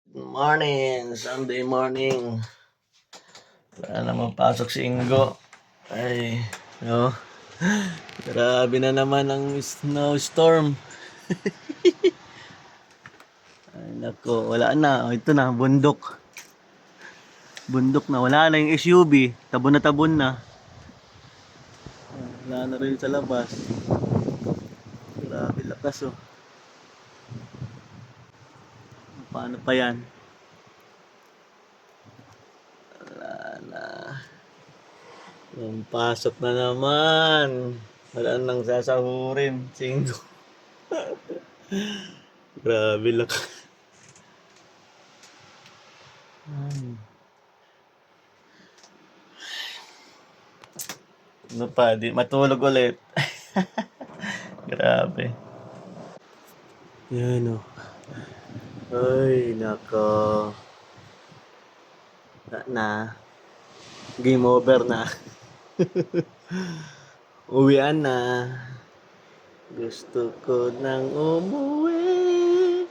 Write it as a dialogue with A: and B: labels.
A: Good morning, Sunday morning. Wala naman pasok si Ingo. Ay, no. Grabe na naman ang snowstorm. Ay, nako, wala na. Oh, ito na, bundok. Bundok na, wala na yung SUV. Tabon na tabon na. Wala na rin sa labas. Grabe lakas oh. Paano pa yan? Wala na. Yung pasok na naman. Wala nang sasahurin. Singgo. Grabe lakas. Ano pa, di matulog ulit. Grabe. Yan o. Ay, nako. Na. Game over na. Uwian na. Gusto ko nang umuwi.